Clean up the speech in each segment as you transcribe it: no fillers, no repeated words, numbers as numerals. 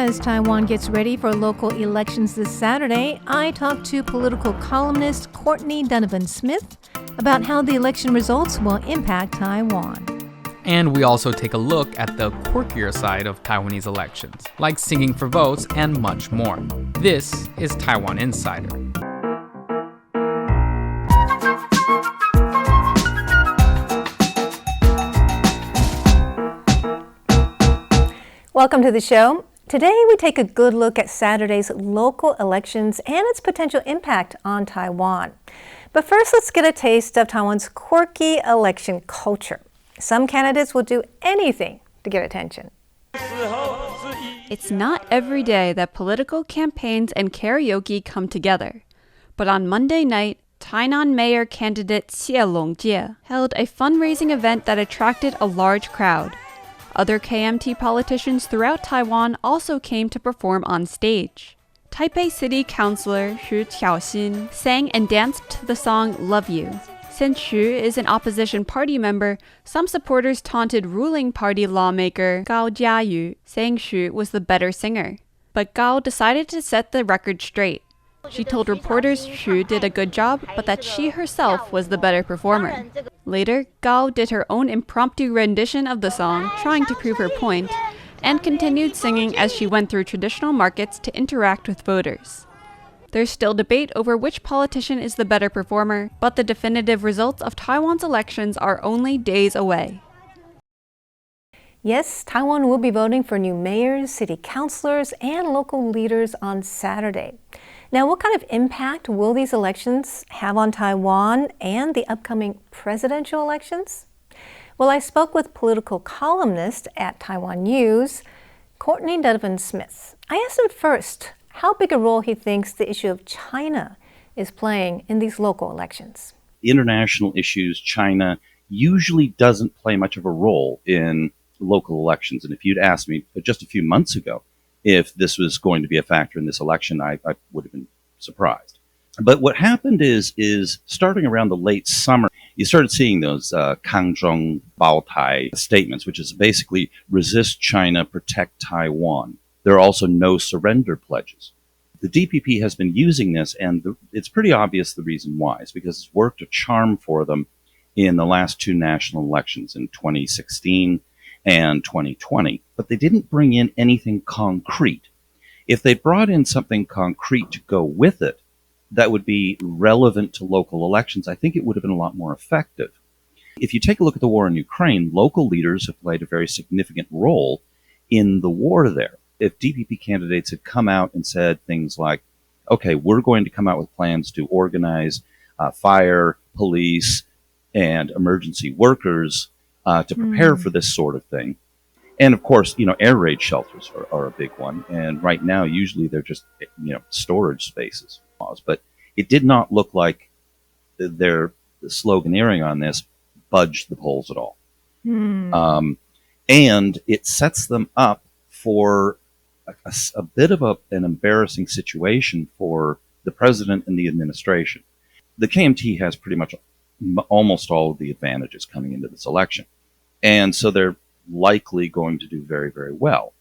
as Taiwan gets ready for local elections this Saturday, I talked to political columnist Courtney Donovon about how the election results will impact Taiwan. And we also take a look at the quirkier side of Taiwanese elections, like singing for votes and much more. This is Taiwan Insider. Welcome to the show. Today we take a good look at Saturday's local elections and its potential impact on Taiwan. But first, let's get a taste of Taiwan's quirky election culture. Some candidates will do anything to get attention. It's not every day that political campaigns and karaoke come together. But on Monday night, Tainan mayor candidate Wen-je held a fundraising event that attracted a large crowd. Other KMT politicians throughout Taiwan also came to perform on stage. Taipei City Councilor Xu Xiaoxin sang and danced to the song Love You. Since Xu is an opposition party member, some supporters taunted ruling party lawmaker Gao Jiayu, saying Xu was the better singer. But Gao decided to set the record straight. She told reporters Xu did a good job, but that she herself was the better performer. Later, Gao did her own impromptu rendition of the song, trying to prove her point, and continued singing as she went through traditional markets to interact with voters. There's still debate over which politician is the better performer, but the definitive results of Taiwan's elections are only days away. Yes, Taiwan will be voting for new mayors, city councilors, and local leaders on Saturday. Now, what kind of impact will these elections have on Taiwan and the upcoming presidential elections? Well, I spoke with political columnist at Taiwan News, Courtney Donovon. I asked him first how big a role he thinks the issue of China is playing in these local elections. International issues, China usually doesn't play much of a role in local elections. And if you'd asked me just a few months ago if this was going to be a factor in this election, I would have been surprised. But what happened is starting around the late summer, you started seeing those Kangzhong Baotai statements, which is basically resist China, protect Taiwan. There are also no surrender pledges. The DPP has been using this, and it's pretty obvious the reason why. It's because it's worked a charm for them in the last two national elections in 2016 and 2020, but they didn't bring in anything concrete. If they brought in something concrete to go with it that would be relevant to local elections, I think it would have been a lot more effective. If you take a look at the war in Ukraine, local leaders have played a very significant role in the war there. If DPP candidates had come out and said things like, okay, we're going to come out with plans to organize fire, police, and emergency workers to prepare for this sort of thing. And of course, air raid shelters are a big one. And right now, usually they're just, storage spaces. But it did not look like their sloganeering on this budged the polls at all. And it sets them up for a bit of an embarrassing situation for the president and the administration. The KMT has pretty much almost all of the advantages coming into this election. And so they're likely going to do very, very well.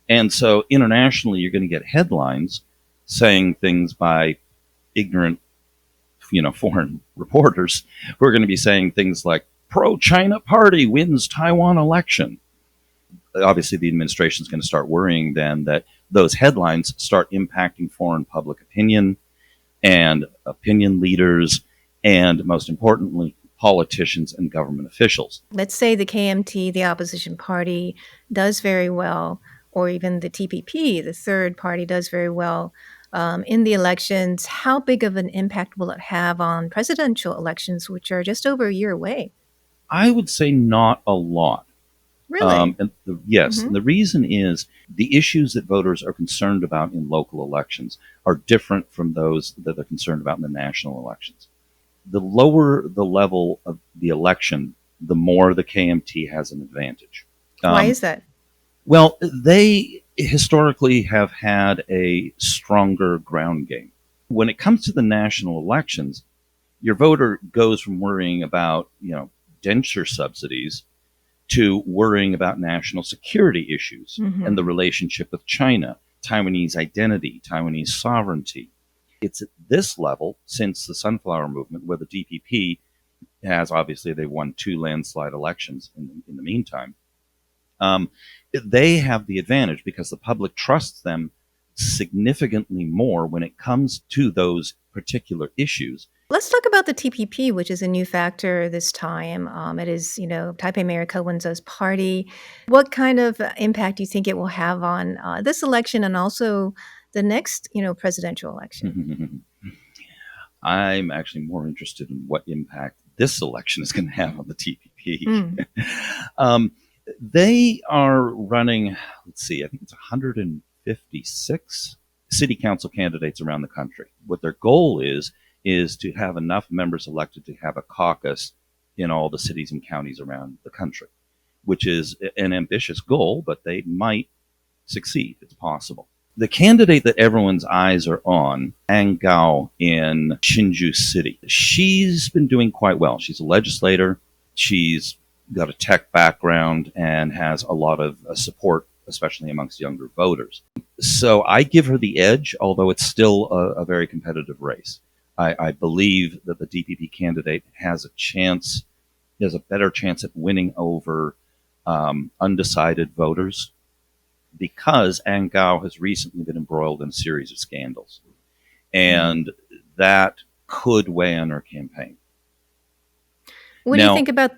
And so internationally, you're going to get headlines saying things by ignorant, foreign reporters who are going to be saying things like, pro-China party wins Taiwan election. Obviously, the administration is going to start worrying then that those headlines start impacting foreign public opinion and opinion leaders, and most importantly, politicians and government officials. Let's say the KMT, the opposition party, does very well, or even the TPP, the third party, does very well in the elections. How big of an impact will it have on presidential elections, which are just over a year away? I would say not a lot. Really? Yes. And the reason is the issues that voters are concerned about in local elections are different from those that they're concerned about in the national elections. The lower the level of the election, the more the KMT has an advantage. Why is that? Well, they historically have had a stronger ground game. When it comes to the national elections, your voter goes from worrying about, denture subsidies to worrying about national security issues and the relationship with China, Taiwanese identity, Taiwanese sovereignty. It's at this level, since the Sunflower Movement, where the DPP has, obviously, they won 2 landslide elections in the meantime. They have the advantage because the public trusts them significantly more when it comes to those particular issues. Let's talk about the TPP, which is a new factor this time. It is, Taipei Mayor Ko Wen-je's party. What kind of impact do you think it will have on this election and also the next, presidential election? I'm actually more interested in what impact this election is going to have on the TPP. They are running, let's see, I think it's 156 city council candidates around the country. What their goal is to have enough members elected to have a caucus in all the cities and counties around the country, which is an ambitious goal, but they might succeed. It's possible. The candidate that everyone's eyes are on, An Gao in Hsinchu City, she's been doing quite well. She's a legislator. She's got a tech background and has a lot of support, especially amongst younger voters. So I give her the edge, although it's still a very competitive race. I believe that the DPP candidate has a better chance at winning over undecided voters because An Gao has recently been embroiled in a series of scandals. And that could weigh on her campaign. What do you think about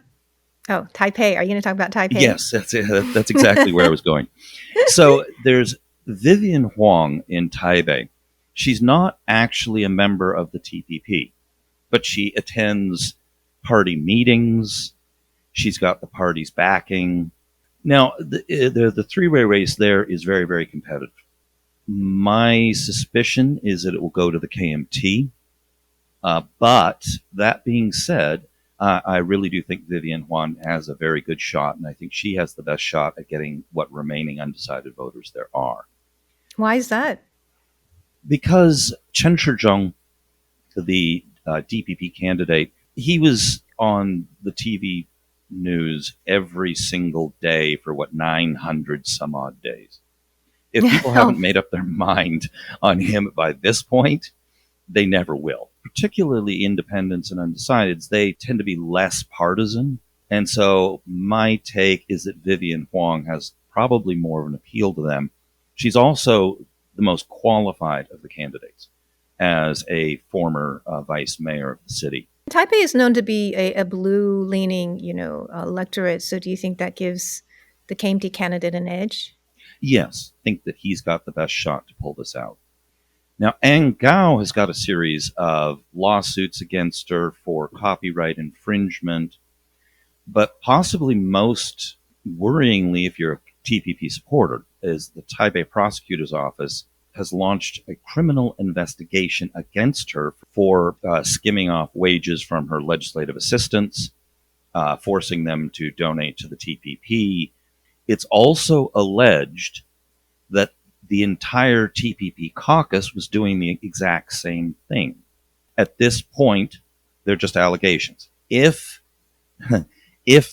Taipei? Are you going to talk about Taipei? Yes, that's exactly where I was going. So there's Vivian Huang in Taipei. She's not actually a member of the TPP, but she attends party meetings. She's got the party's backing. Now, the three-way race there is very, very competitive. My suspicion is that it will go to the KMT. But that being said, I really do think Vivian Huang has a very good shot, and I think she has the best shot at getting what remaining undecided voters there are. Why is that? Because Chen Shizhong, the DPP candidate, he was on the TV news every single day for 900 some odd days. If people haven't made up their mind on him by this point, they never will. Particularly independents and undecideds, they tend to be less partisan. And so my take is that Vivian Huang has probably more of an appeal to them. She's also the most qualified of the candidates as a former vice mayor of the city. Taipei is known to be a blue-leaning, electorate. So do you think that gives the KMT candidate an edge? Yes, I think that he's got the best shot to pull this out. Now, An Gao has got a series of lawsuits against her for copyright infringement, but possibly most worryingly, if you're a TPP supporter, is the Taipei prosecutor's office has launched a criminal investigation against her for skimming off wages from her legislative assistants, forcing them to donate to the TPP. It's also alleged that the entire TPP caucus was doing the exact same thing. At this point, they're just allegations. If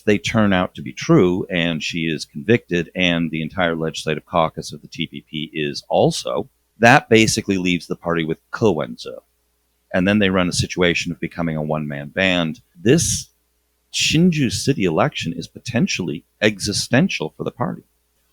they turn out to be true and she is convicted and the entire legislative caucus of the TPP is also, that basically leaves the party with Ko Wen-je. And then they run a situation of becoming a one-man band. This Hsinchu city election is potentially existential for the party.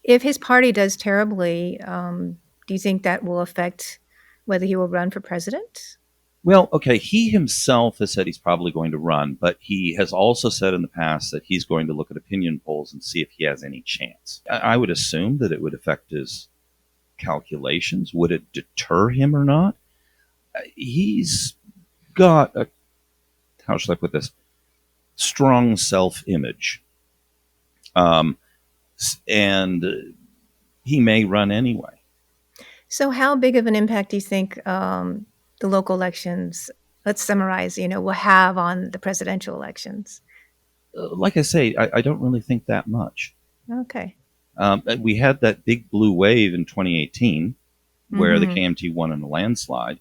If his party does terribly, do you think that will affect whether he will run for president? Well, okay, he himself has said he's probably going to run, but he has also said in the past that he's going to look at opinion polls and see if he has any chance. I would assume that it would affect his calculations. Would it deter him or not? He's got a, how should I put this, strong self-image. And he may run anyway. So how big of an impact do you think the local elections, let's summarize, will have on the presidential elections? Like I say, I don't really think that much. Okay. We had that big blue wave in 2018 where the KMT won in a landslide.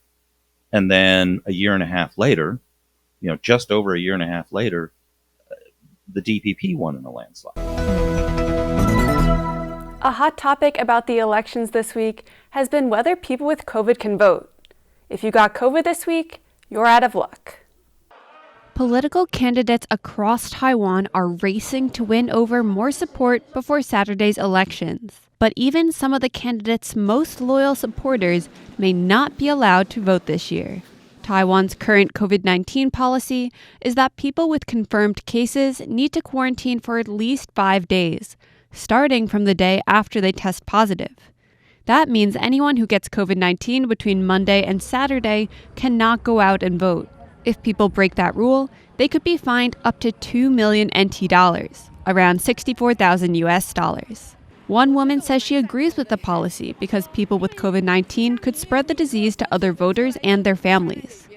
And then a year and a half later, just over a year and a half later, the DPP won in a landslide. A hot topic about the elections this week has been whether people with COVID can vote. If you got COVID this week, you're out of luck. Political candidates across Taiwan are racing to win over more support before Saturday's elections. But even some of the candidates' most loyal supporters may not be allowed to vote this year. Taiwan's current COVID-19 policy is that people with confirmed cases need to quarantine for at least 5 days, starting from the day after they test positive. That means anyone who gets COVID-19 between Monday and Saturday cannot go out and vote. If people break that rule, they could be fined up to 2 million NT dollars, around 64,000 US dollars. One woman says she agrees with the policy because people with COVID-19 could spread the disease to other voters and their families.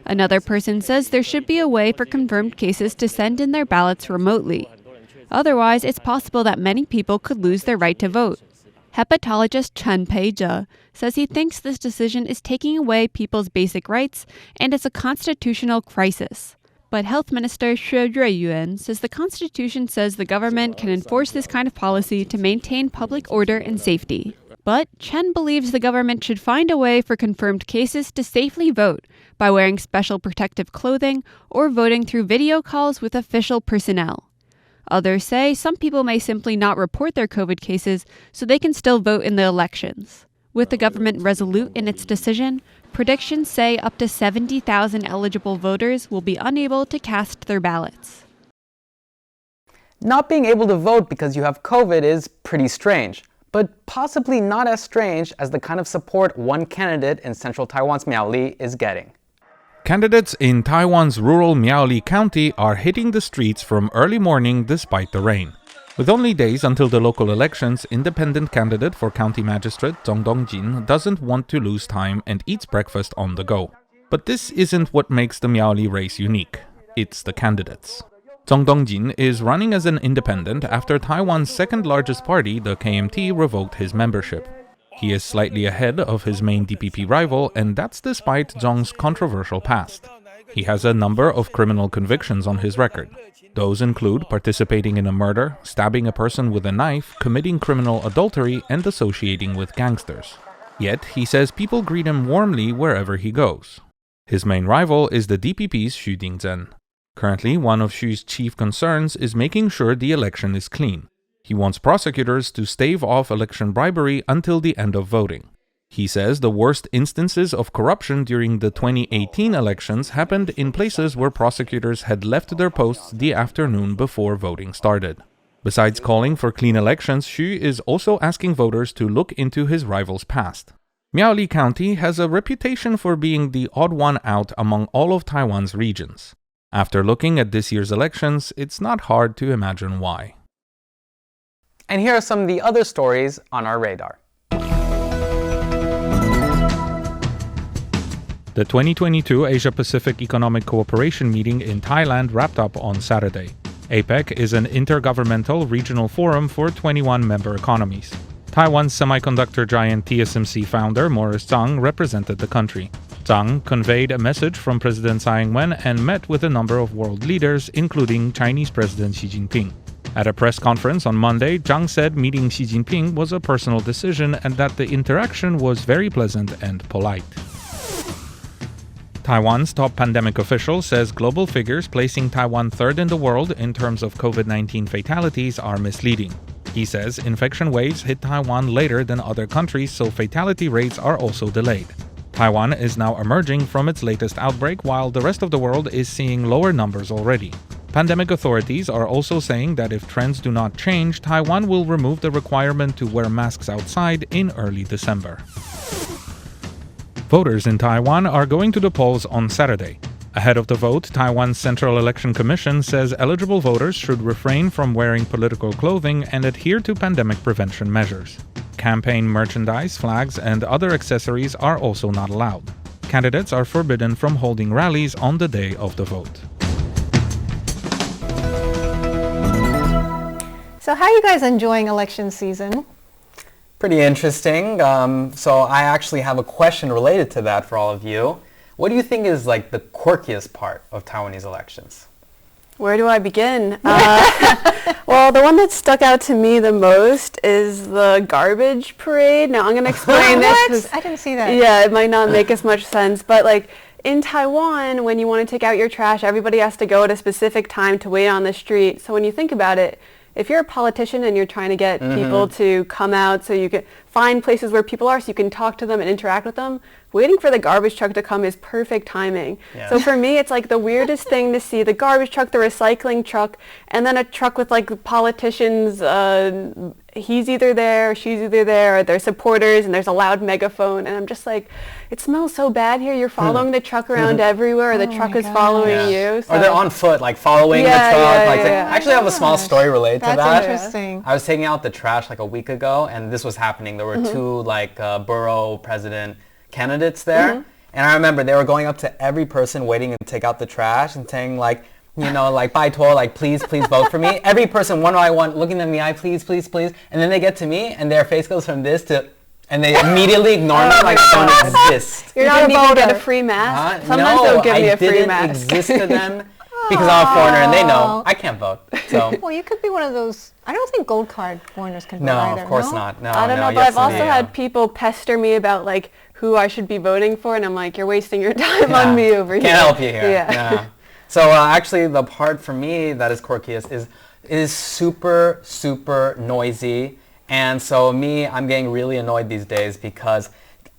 Another person says there should be a way for confirmed cases to send in their ballots remotely. Otherwise, it's possible that many people could lose their right to vote. Hepatologist Wen-je says he thinks this decision is taking away people's basic rights and is a constitutional crisis. But Health Minister Xue Ruiyuan says the Constitution says the government can enforce this kind of policy to maintain public order and safety. But Chen believes the government should find a way for confirmed cases to safely vote by wearing special protective clothing or voting through video calls with official personnel. Others say some people may simply not report their COVID cases so they can still vote in the elections. With the government resolute in its decision, predictions say up to 70,000 eligible voters will be unable to cast their ballots. Not being able to vote because you have COVID is pretty strange, but possibly not as strange as the kind of support one candidate in central Taiwan's Miaoli is getting. Candidates in Taiwan's rural Miaoli County are hitting the streets from early morning despite the rain. With only days until the local elections, independent candidate for County Magistrate Donovon doesn't want to lose time and eats breakfast on the go. But this isn't what makes the Miaoli race unique. It's the candidates. Donovon is running as an independent after Taiwan's second largest party, the KMT, revoked his membership. He is slightly ahead of his main DPP rival, and that's despite Zhong's controversial past. He has a number of criminal convictions on his record. Those include participating in a murder, stabbing a person with a knife, committing criminal adultery, and associating with gangsters. Yet, he says people greet him warmly wherever he goes. His main rival is the DPP's Xu Dingzhen. Currently, one of Xu's chief concerns is making sure the election is clean. He wants prosecutors to stave off election bribery until the end of voting. He says the worst instances of corruption during the 2018 elections happened in places where prosecutors had left their posts the afternoon before voting started. Besides calling for clean elections, Xu is also asking voters to look into his rival's past. Miaoli County has a reputation for being the odd one out among all of Taiwan's regions. After looking at this year's elections, it's not hard to imagine why. And here are some of the other stories on our radar. The 2022 Asia-Pacific Economic Cooperation meeting in Thailand wrapped up on Saturday. APEC is an intergovernmental regional forum for 21 member economies. Taiwan's semiconductor giant TSMC founder Morris Chang represented the country. Chang conveyed a message from President Tsai Ing-wen and met with a number of world leaders, including Chinese President Xi Jinping. At a press conference on Monday, Chang said meeting Xi Jinping was a personal decision and that the interaction was very pleasant and polite. Taiwan's top pandemic official says global figures placing Taiwan third in the world in terms of COVID-19 fatalities are misleading. He says infection waves hit Taiwan later than other countries, so fatality rates are also delayed. Taiwan is now emerging from its latest outbreak, while the rest of the world is seeing lower numbers already. Pandemic authorities are also saying that if trends do not change, Taiwan will remove the requirement to wear masks outside in early December. Voters in Taiwan are going to the polls on Saturday. Ahead of the vote, Taiwan's Central Election Commission says eligible voters should refrain from wearing political clothing and adhere to pandemic prevention measures. Campaign merchandise, flags, and other accessories are also not allowed. Candidates are forbidden from holding rallies on the day of the vote. So how are you guys enjoying election season? Pretty interesting. So I actually have a question related to that for all of you. What do you think is like the quirkiest part of Taiwanese elections? Where do I begin? Well, the one that stuck out to me the most is the garbage parade. Now, I'm going to explain this. I didn't see that. Yeah, it might not make as much sense, but like in Taiwan, when you want to take out your trash, everybody has to go at a specific time to wait on the street. So when you think about it, if you're a politician and you're trying to get people to come out so you can find places where people are so you can talk to them and interact with them, waiting for the garbage truck to come is perfect timing. Yeah. So for me, it's like the weirdest thing to see the garbage truck, the recycling truck, and then a truck with like politicians. He's either there, or she's either there, or their supporters, and there's a loud megaphone. And I'm just like, it smells so bad here. You're following the truck around everywhere, or the truck is following you. So. Or they're on foot, like following the truck. Actually, I have a small story related to that. That's interesting. I was taking out the trash like a week ago, and this was happening. There were two like borough president candidates there, and I remember they were going up to every person waiting to take out the trash and saying like, you know, like, "Bai tuo, like, please vote for me." Every person, one by one, looking them in the eye, please. And then they get to me, and their face goes from this to, and they immediately ignore me like I don't exist. You're not even get a free mask? Sometimes they'll give me a free mask. I didn't exist to them because I'm a foreigner, and they know I can't vote. So. Well, you could be one of those. I don't think gold card foreigners can vote No, either. of course not. No, I don't know, but I've also had people pester me about like who I should be voting for, and I'm like, you're wasting your time on me over here. Can't help you here. Yeah. So actually, the part for me that is quirky is super noisy, and so I'm getting really annoyed these days because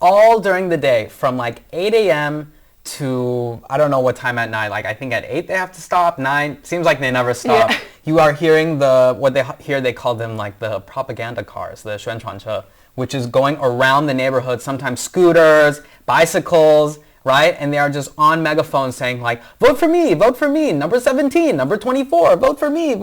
all during the day, from like 8 a.m. to I don't know what time at night, like I think at 8 they have to stop, 9, seems like they never stop. Yeah. You are hearing they call them like the propaganda cars, the 宣传车, which is going around the neighborhood, sometimes scooters, bicycles, right? And they are just on megaphones saying like, vote for me, number 17, number 24, vote for me.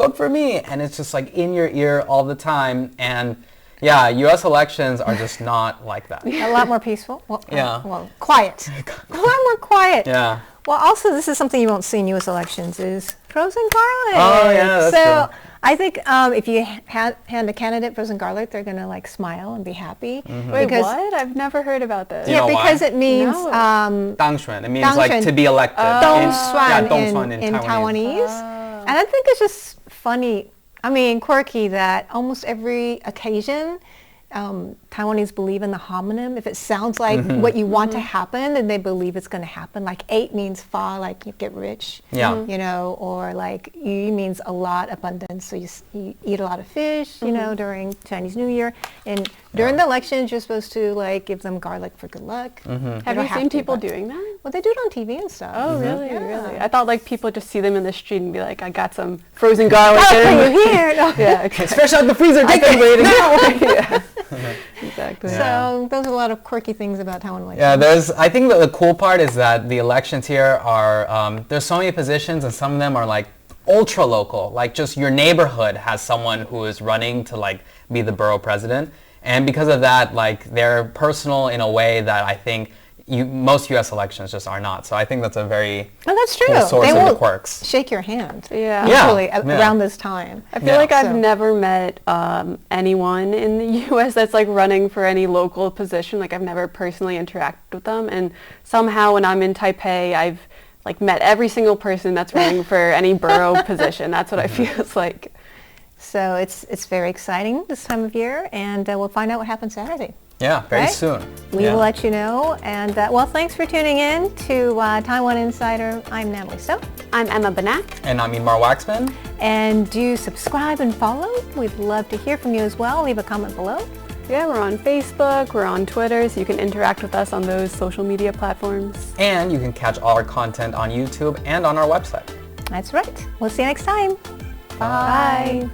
And it's just like in your ear all the time. And yeah, U.S. elections are just not like that. A lot more peaceful. Well, yeah. Quiet. A lot more quiet. Yeah. Well, also, this is something you won't see in U.S. elections is frozen garlic. Oh, yeah, that's true. I think if you hand a candidate frozen garlic, they're going to like smile and be happy. Wait, what? I've never heard about this. You know because why? it means 当选. It means like to be elected. 当选 in Taiwanese. Taiwanese. And I think it's just funny, quirky that almost every occasion Taiwanese believe in the homonym. If it sounds like what you want to happen, then they believe it's going to happen. Like 8 means fa, like you get rich, you know, or like yu means a lot, abundance. So you eat a lot of fish, you know, during Chinese New Year. And during the elections, you're supposed to like give them garlic for good luck. Have you seen people doing that? Well, they do it on TV and stuff. Oh, really? Yeah. Really? I thought like people just see them in the street and be like, I got some frozen garlic. I'll bring you here. No. Yeah, okay. It's fresh out the freezer. I've been waiting. Yeah. Exactly. So those are a lot of quirky things about Taiwan elections. Yeah, I think that the cool part is that the elections here are, there's so many positions and some of them are like ultra local, like just your neighborhood has someone who is running to like be the borough president. And because of that, like they're personal in a way that I think most U.S. elections just are not. So I think that's a very that's true. cool source of the quirks. Shake your hand. Yeah. Around this time. I feel like I've never met anyone in the U.S. that's like running for any local position. Like I've never personally interacted with them. And somehow when I'm in Taipei, I've like met every single person that's running for any borough position. That's what I feel like. So it's very exciting this time of year, and we'll find out what happens Saturday. Yeah, very soon. We will let you know. And well, thanks for tuning in to Taiwan Insider. I'm Natalie So. I'm Emma Banak. And I'm Imar Waxman. And do subscribe and follow. We'd love to hear from you as well. Leave a comment below. Yeah, we're on Facebook, we're on Twitter, so you can interact with us on those social media platforms. And you can catch all our content on YouTube and on our website. That's right. We'll see you next time. Bye.